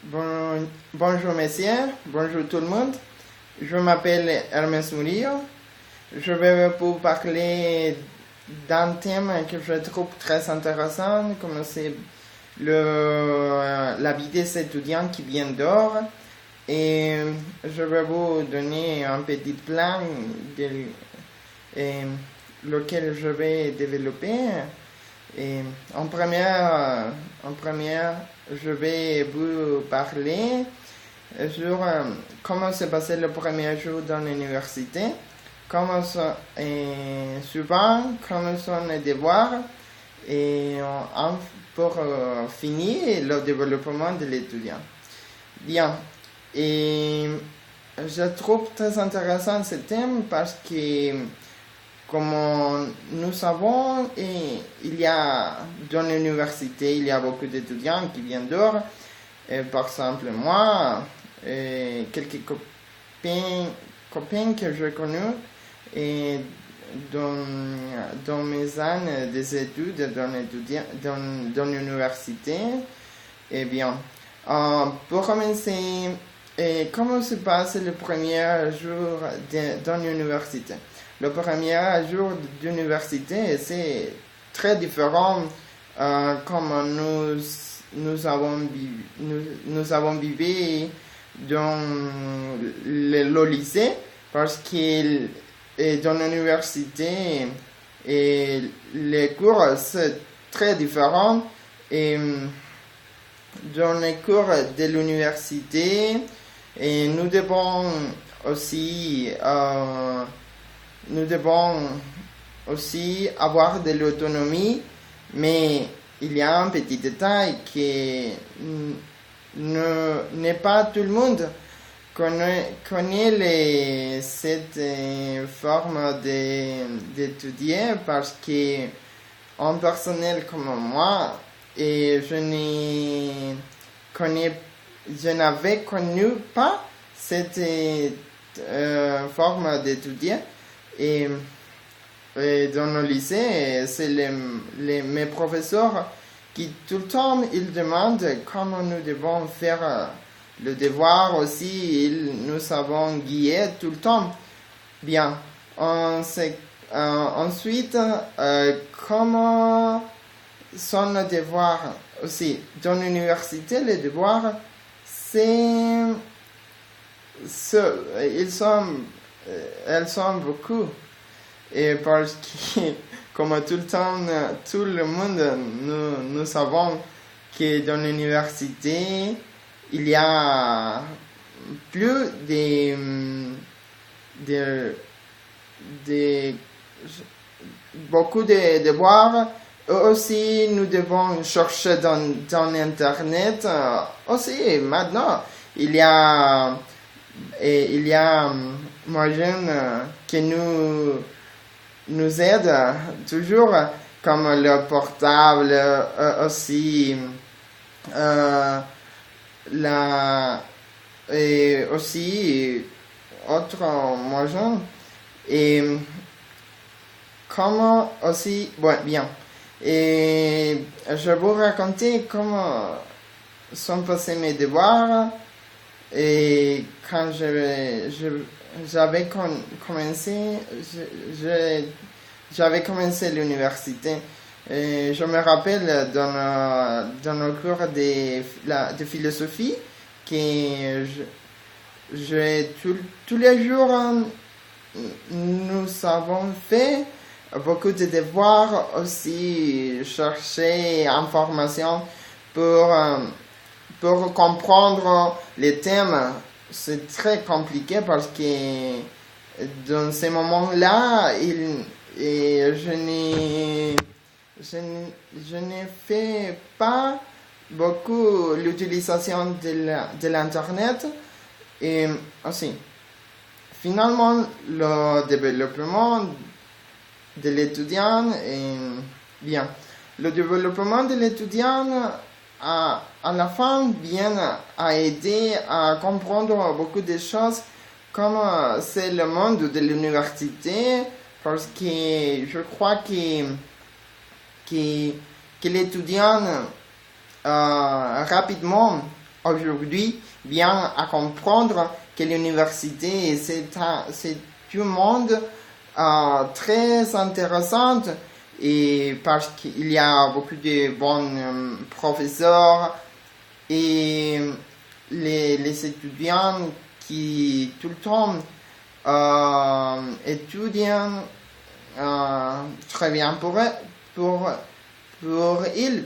Bonjour messieurs, bonjour tout le monde. Je m'appelle Hermès Murillo. Je vais vous parler d'un thème que je trouve très intéressant, comme c'est la vie des étudiants qui viennent dehors. Et je vais vous donner un petit plan lequel je vais développer. Et en première, je vais vous parler sur comment s'est passé le premier jour dans l'université, souvent comment sont les devoirs, et pour finir, le développement de l'étudiant. Bien, et je trouve très intéressant ce thème parce que comme nous savons, il y a dans l'université, il y a beaucoup d'étudiants qui viennent dehors. Par exemple, moi, quelques copains que j'ai connus dans mes années des études dans l'université. Eh bien, pour commencer, comment se passe le premier jour dans l'université? Le premier jour d'université, c'est très différent comme nous avons vécu dans le lycée, parce que dans l'université, les cours, c'est très différent. Et dans les cours de l'université, nous devons aussi avoir de l'autonomie, mais il y a un petit détail que n'est pas tout le monde connaît cette forme d'étudier, parce que en personnel comme moi, je n'avais connu pas cette forme d'étudier. Et dans le lycée, c'est mes professeurs qui tout le temps ils demandent comment nous devons faire le devoir aussi. Nous avons guidé tout le temps. Bien. Ensuite, comment sont les devoirs aussi? Dans l'université, les devoirs, elles sont beaucoup. Et parce que, comme tout le temps, tout le monde, nous savons que dans l'université, il y a plus beaucoup de devoirs. Aussi, nous devons chercher dans Internet. Aussi, maintenant, il y a moyen que nous aide toujours, comme le portable, aussi et aussi autre moyen. Et comment aussi, bien. Et je vais vous raconter comment sont passés mes devoirs. Et quand j'avais commencé l'université, je me rappelle dans le cours de philosophie que tous les jours nous avons fait beaucoup de devoirs, aussi chercher information pour comprendre les thèmes. C'est très compliqué parce que dans ces moments-là, je ne fais pas beaucoup l'utilisation de l'Internet. Et aussi, finalement, le développement de l'étudiant est bien. Le développement de l'étudiant à la fin vient à aider à comprendre beaucoup de choses, comme c'est le monde de l'université, parce que je crois que l'étudiant rapidement aujourd'hui vient à comprendre que l'université, c'est un monde très intéressant et parce qu'il y a beaucoup de bons professeurs et les étudiants qui tout le temps étudient très bien pour ils.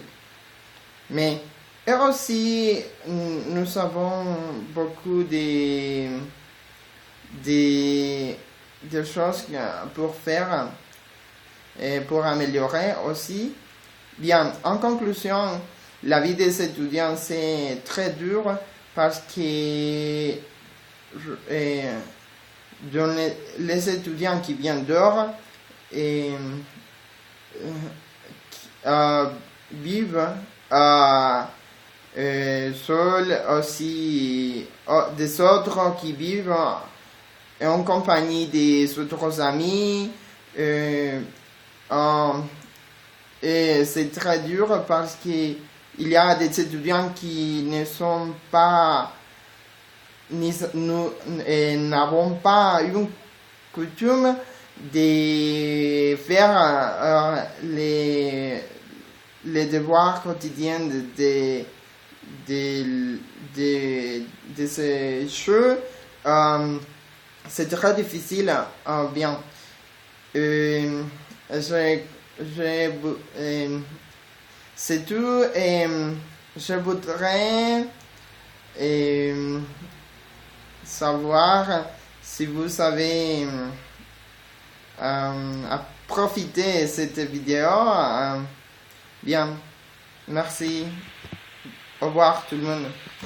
Mais et aussi, nous avons beaucoup de choses pour faire et pour améliorer aussi. Bien, en conclusion, la vie des étudiants, c'est très dur parce que les étudiants qui viennent dehors vivent seuls aussi, des autres qui vivent en compagnie des autres amis. Et c'est très dur parce qu'il y a des étudiants qui ne sont pas, nous n'avons pas une coutume de faire les devoirs quotidiens de ces jeux. C'est très difficile. Bien. C'est tout. Je voudrais savoir si vous savez profiter de cette vidéo. Bien. Merci. Au revoir tout le monde.